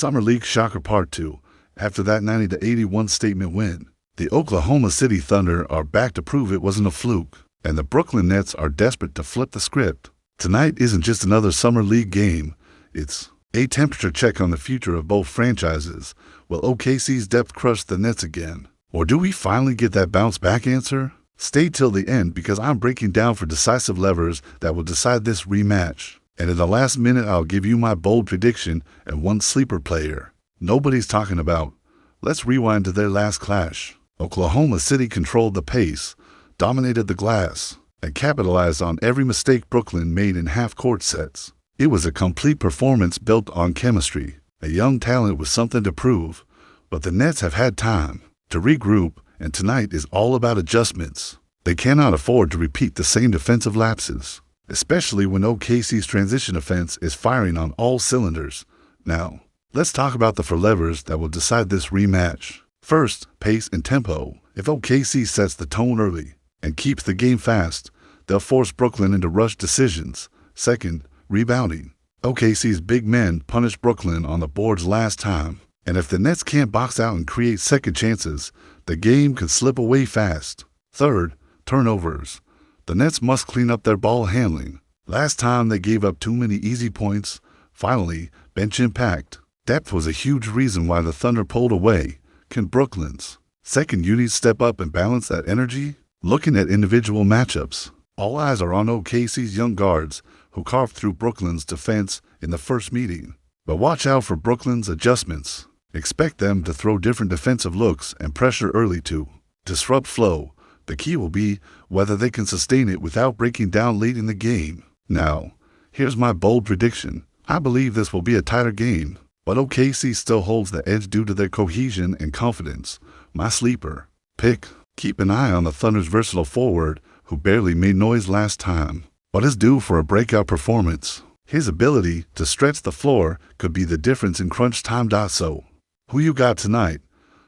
Summer League Shocker Part 2. After that 90-81 statement win, the Oklahoma City Thunder are back to prove it wasn't a fluke, and the Brooklyn Nets are desperate to flip the script. Tonight isn't just another Summer League game, it's a temperature check on the future of both franchises. Will OKC's depth crush the Nets again? Or do we finally get that bounce-back answer? Stay till the end because I'm breaking down for decisive levers that will decide this rematch. And in the last minute, I'll give you my bold prediction and one sleeper player nobody's talking about. Let's rewind to their last clash. Oklahoma City controlled the pace, dominated the glass, and capitalized on every mistake Brooklyn made in half-court sets. It was a complete performance built on chemistry, a young talent with something to prove. But the Nets have had time to regroup, and tonight is all about adjustments. They cannot afford to repeat the same defensive lapses, especially when OKC's transition offense is firing on all cylinders. Now, let's talk about the four levers that will decide this rematch. First, pace and tempo. If OKC sets the tone early and keeps the game fast, they'll force Brooklyn into rushed decisions. Second, rebounding. OKC's big men punished Brooklyn on the boards last time, and if the Nets can't box out and create second chances, the game could slip away fast. Third, turnovers. The Nets must clean up their ball handling. Last time they gave up too many easy points. Finally, bench impact. Depth was a huge reason why the Thunder pulled away. Can Brooklyn's second unit step up and balance that energy? Looking at individual matchups, all eyes are on OKC's young guards who carved through Brooklyn's defense in the first meeting. But watch out for Brooklyn's adjustments. Expect them to throw different defensive looks and pressure early to disrupt flow. The key will be whether they can sustain it without breaking down late in the game. Now, here's my bold prediction. I believe this will be a tighter game, but OKC still holds the edge due to their cohesion and confidence. My sleeper pick. Keep an eye on the Thunder's versatile forward who barely made noise last time, but is due for a breakout performance. His ability to stretch the floor could be the difference in crunch time. So, who you got tonight?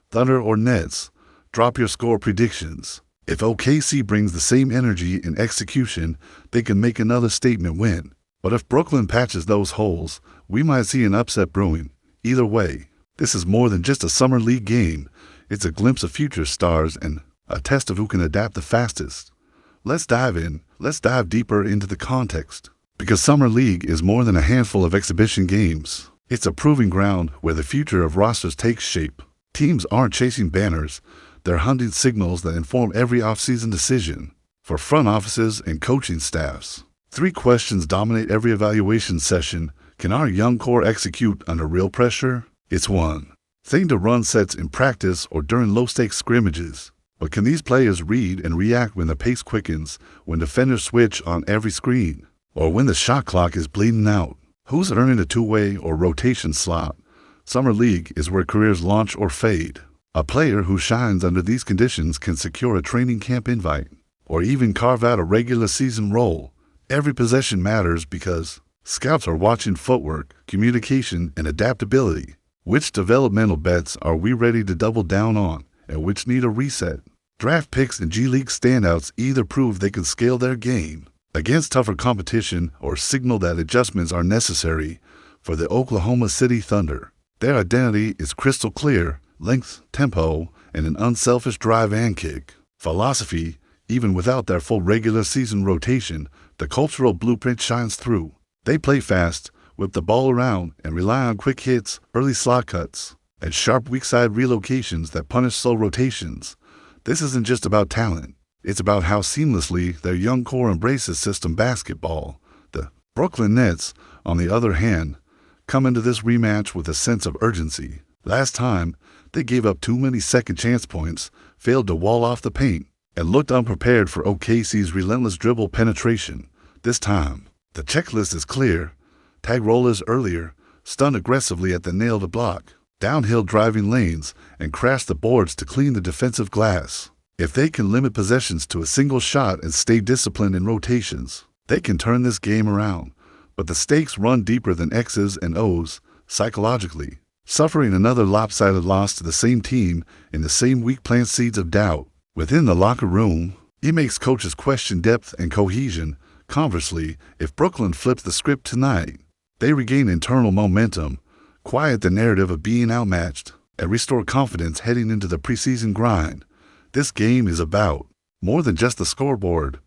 Thunder or Nets? Drop your score predictions. If OKC brings the same energy and execution, they can make another statement win. But if Brooklyn patches those holes, we might see an upset brewing. Either way, this is more than just a Summer League game. It's a glimpse of future stars and a test of who can adapt the fastest. Let's dive in. Let's dive deeper into the context. Because Summer League is more than a handful of exhibition games. It's a proving ground where the future of rosters takes shape. Teams aren't chasing banners. They're hunting signals that inform every offseason decision. For front offices and coaching staffs, 3 questions dominate every evaluation session. Can our young core execute under real pressure? It's one thing to run sets in practice or during low-stakes scrimmages. But can these players read and react when the pace quickens, when defenders switch on every screen, or when the shot clock is bleeding out? Who's earning a two-way or rotation slot? Summer League is where careers launch or fade. A player who shines under these conditions can secure a training camp invite, or even carve out a regular season role. Every possession matters because scouts are watching footwork, communication, and adaptability. Which developmental bets are we ready to double down on, and which need a reset? Draft picks and G League standouts either prove they can scale their game against tougher competition or signal that adjustments are necessary. For the Oklahoma City Thunder, their identity is crystal clear: length, tempo, and an unselfish drive and kick. Philosophy, even without their full regular season rotation, the cultural blueprint shines through. They play fast, whip the ball around, and rely on quick hits, early slot cuts, and sharp weak-side relocations that punish slow rotations. This isn't just about talent. It's about how seamlessly their young core embraces system basketball. The Brooklyn Nets, on the other hand, come into this rematch with a sense of urgency. Last time, they gave up too many second chance points, failed to wall off the paint, and looked unprepared for OKC's relentless dribble penetration. This time, the checklist is clear. Tag rollers earlier, stun aggressively at the nail to block, downhill driving lanes, and crash the boards to clean the defensive glass. If they can limit possessions to a single shot and stay disciplined in rotations, they can turn this game around. But the stakes run deeper than X's and O's psychologically. Suffering another lopsided loss to the same team in the same week plants seeds of doubt. Within the locker room, it makes coaches question depth and cohesion. Conversely, if Brooklyn flips the script tonight, they regain internal momentum. quiet the narrative of being outmatched, and restore confidence heading into the preseason grind. This game is about more than just the scoreboard.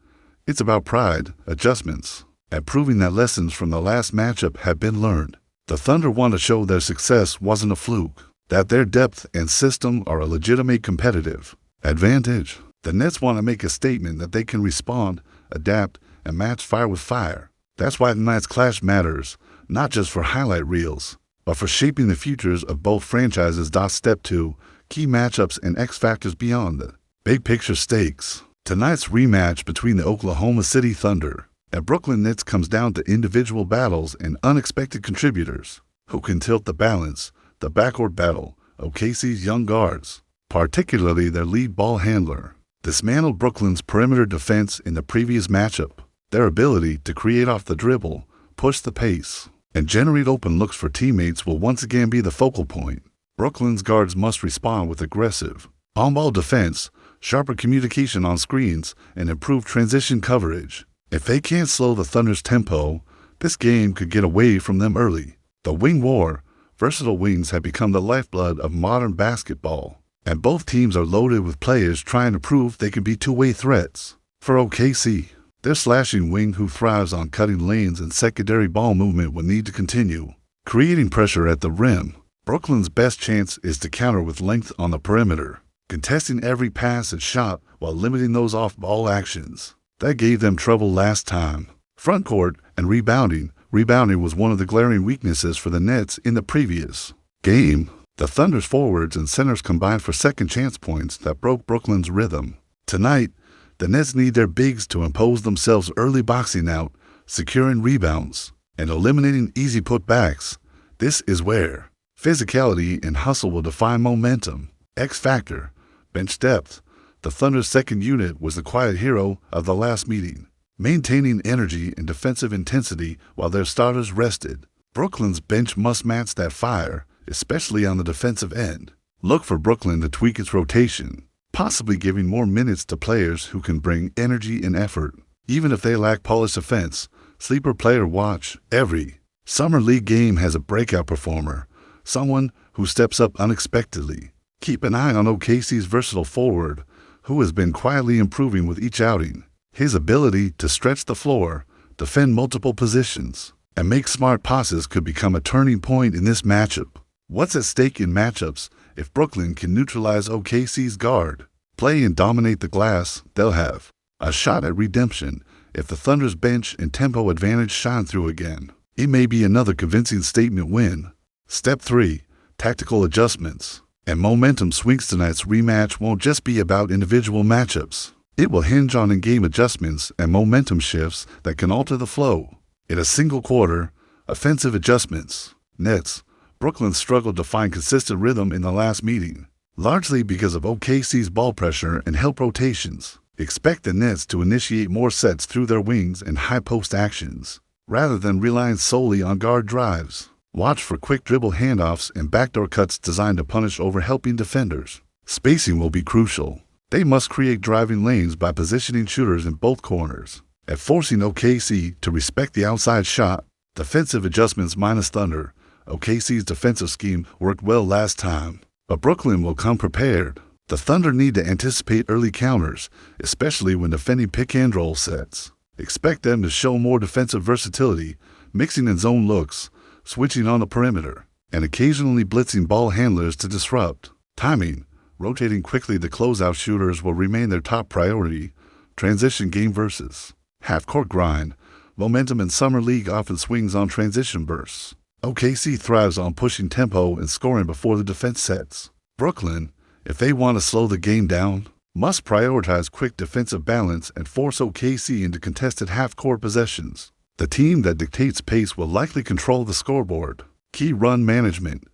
It's about pride, adjustments, and proving that lessons from the last matchup have been learned. The Thunder want to show their success wasn't a fluke, that their depth and system are a legitimate competitive advantage. The Nets want to make a statement that they can respond, adapt, and match fire with fire. That's why tonight's clash matters, not just for highlight reels, but for shaping the futures of both franchises. Step 2. Key matchups and X factors beyond the big picture stakes. Tonight's rematch between the Oklahoma City Thunder and Brooklyn Nets comes down to individual battles and unexpected contributors who can tilt the balance. The backcourt battle, OKC's young guards, particularly their lead ball handler, dismantled Brooklyn's perimeter defense in the previous matchup. Their ability to create off the dribble, push the pace, and generate open looks for teammates will once again be the focal point. Brooklyn's guards must respond with aggressive on-ball defense, sharper communication on screens, and improved transition coverage. If they can't slow the Thunder's tempo, this game could get away from them early. The wing war. Versatile wings have become the lifeblood of modern basketball, and both teams are loaded with players trying to prove they can be two-way threats. For OKC, their slashing wing who thrives on cutting lanes and secondary ball movement will need to continue creating pressure at the rim. Brooklyn's best chance is to counter with length on the perimeter, contesting every pass and shot while limiting those off-ball actions. That gave them trouble last time. Front court and rebounding. Rebounding was one of the glaring weaknesses for the Nets in the previous game. The Thunder's forwards and centers combined for second chance points that broke Brooklyn's rhythm. Tonight, the Nets need their bigs to impose themselves early, boxing out, securing rebounds, and eliminating easy putbacks. This is where physicality and hustle will define momentum. X factor, bench depth. The Thunder's second unit was the quiet hero of the last meeting, maintaining energy and defensive intensity while their starters rested. Brooklyn's bench must match that fire, especially on the defensive end. Look for Brooklyn to tweak its rotation, possibly giving more minutes to players who can bring energy and effort. Even if they lack polished offense, sleeper player watch. Every summer league game has a breakout performer, someone who steps up unexpectedly. Keep an eye on OKC's versatile forward, who has been quietly improving with each outing. His ability to stretch the floor, defend multiple positions, and make smart passes could become a turning point in this matchup. What's at stake in matchups? If Brooklyn can neutralize OKC's guard, play and dominate the glass, they'll have a shot at redemption. If the Thunder's bench and tempo advantage shine through again, it may be another convincing statement win. Step 3. Tactical adjustments and momentum swings. Tonight's rematch won't just be about individual matchups. It will hinge on in-game adjustments and momentum shifts that can alter the flow. In a single quarter, offensive adjustments. Nets. Brooklyn struggled to find consistent rhythm in the last meeting, largely because of OKC's ball pressure and help rotations. Expect the Nets to initiate more sets through their wings and high post actions, rather than relying solely on guard drives. Watch for quick dribble handoffs and backdoor cuts designed to punish overhelping defenders. Spacing will be crucial. They must create driving lanes by positioning shooters in both corners and forcing OKC to respect the outside shot. Defensive adjustments minus Thunder. OKC's defensive scheme worked well last time, but Brooklyn will come prepared. The Thunder need to anticipate early counters, especially when defending pick-and-roll sets. Expect them to show more defensive versatility, mixing in zone looks, switching on the perimeter, and occasionally blitzing ball handlers to disrupt. Timing. Rotating quickly to close out shooters will remain their top priority. Transition game versus half-court grind. Momentum in Summer League often swings on transition bursts. OKC thrives on pushing tempo and scoring before the defense sets. Brooklyn, if they want to slow the game down, must prioritize quick defensive balance and force OKC into contested half-court possessions. The team that dictates pace will likely control the scoreboard. Key run management.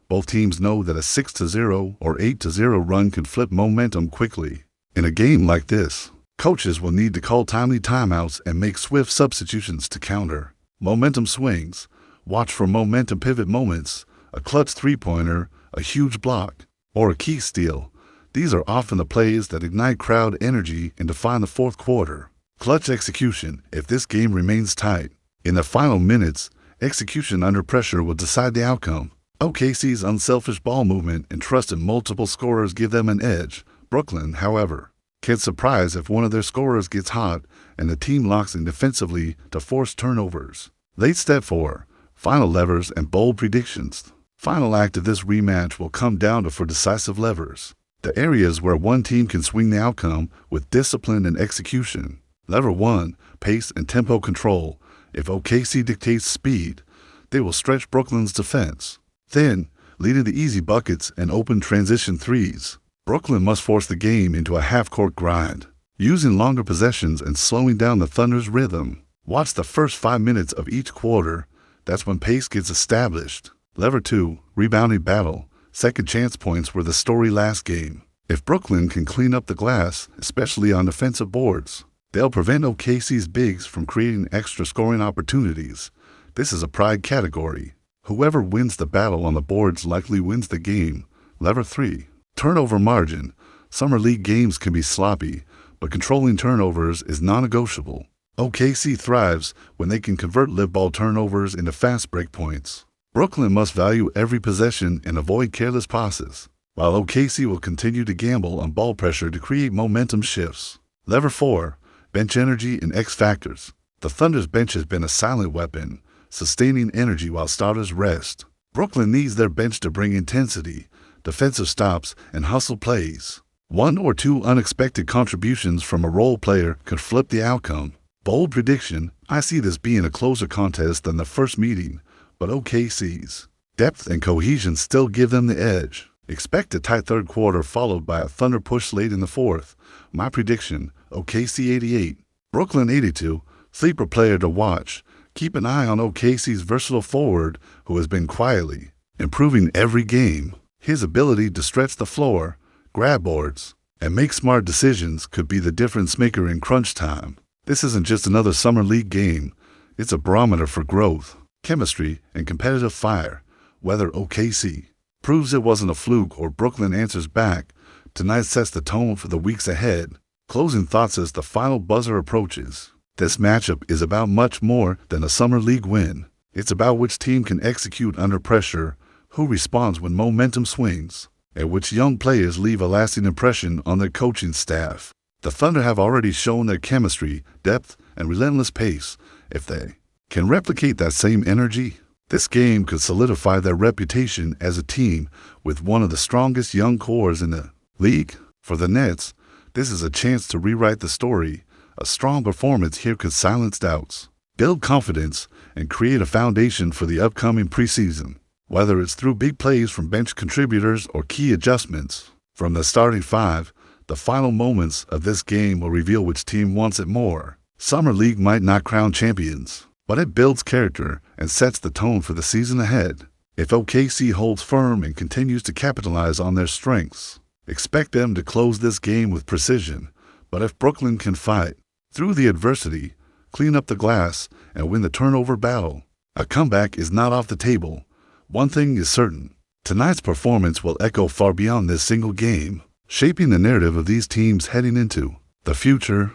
Both teams know that a 6-0 or 8-0 run can flip momentum quickly. In a game like this, coaches will need to call timely timeouts and make swift substitutions to counter momentum swings. Watch for momentum pivot moments, a clutch three-pointer, a huge block, or a key steal. These are often the plays that ignite crowd energy and define the fourth quarter. Clutch execution. If this game remains tight, in the final minutes, execution under pressure will decide the outcome. OKC's unselfish ball movement and trust in multiple scorers give them an edge. Brooklyn, however, can surprise if one of their scorers gets hot and the team locks in defensively to force turnovers. Late step 4. Final levers and bold predictions. Final act of this rematch will come down to 4 decisive levers. The areas where one team can swing the outcome with discipline and execution. Lever 1. Pace and tempo control. If OKC dictates speed, they will stretch Brooklyn's defense. Then, leading the easy buckets and open transition threes, Brooklyn must force the game into a half-court grind, using longer possessions and slowing down the Thunder's rhythm. Watch the first 5 minutes of each quarter. That's when pace gets established. Lever 2. Rebounding battle. Second chance points were the story last game. If Brooklyn can clean up the glass, especially on defensive boards, they'll prevent OKC's bigs from creating extra scoring opportunities. This is a pride category. Whoever wins the battle on the boards likely wins the game. Lever 3. Turnover margin. Summer league games can be sloppy, but controlling turnovers is non-negotiable. OKC thrives when they can convert live ball turnovers into fast break points. Brooklyn must value every possession and avoid careless passes, while OKC will continue to gamble on ball pressure to create momentum shifts. Lever 4. Bench energy and X factors. The Thunder's bench has been a silent weapon, sustaining energy while starters rest. Brooklyn needs their bench to bring intensity, defensive stops, and hustle plays. 1 or 2 unexpected contributions from a role player could flip the outcome. Bold prediction: I see this being a closer contest than the first meeting, but OKC's depth and cohesion still give them the edge. Expect a tight third quarter followed by a Thunder push late in the fourth. My prediction: OKC 88, Brooklyn 82. Sleeper player to watch. Keep an eye on OKC's versatile forward, who has been quietly improving every game. His ability to stretch the floor, grab boards, and make smart decisions could be the difference maker in crunch time. This isn't just another summer league game. It's a barometer for growth, chemistry, and competitive fire. Whether OKC proves it wasn't a fluke or Brooklyn answers back, tonight sets the tone for the weeks ahead. Closing thoughts as the final buzzer approaches. This matchup is about much more than a summer league win. It's about which team can execute under pressure, who responds when momentum swings, and which young players leave a lasting impression on their coaching staff. The Thunder have already shown their chemistry, depth, and relentless pace. If they can replicate that same energy, this game could solidify their reputation as a team with one of the strongest young cores in the league. For the Nets, this is a chance to rewrite the story. A strong performance here could silence doubts, build confidence, and create a foundation for the upcoming preseason. Whether it's through big plays from bench contributors or key adjustments from the starting 5, the final moments of this game will reveal which team wants it more. Summer League might not crown champions, but it builds character and sets the tone for the season ahead. If OKC holds firm and continues to capitalize on their strengths, expect them to close this game with precision. But if Brooklyn can fight through the adversity, clean up the glass, and win the turnover battle, a comeback is not off the table. One thing is certain: tonight's performance will echo far beyond this single game, shaping the narrative of these teams heading into the future.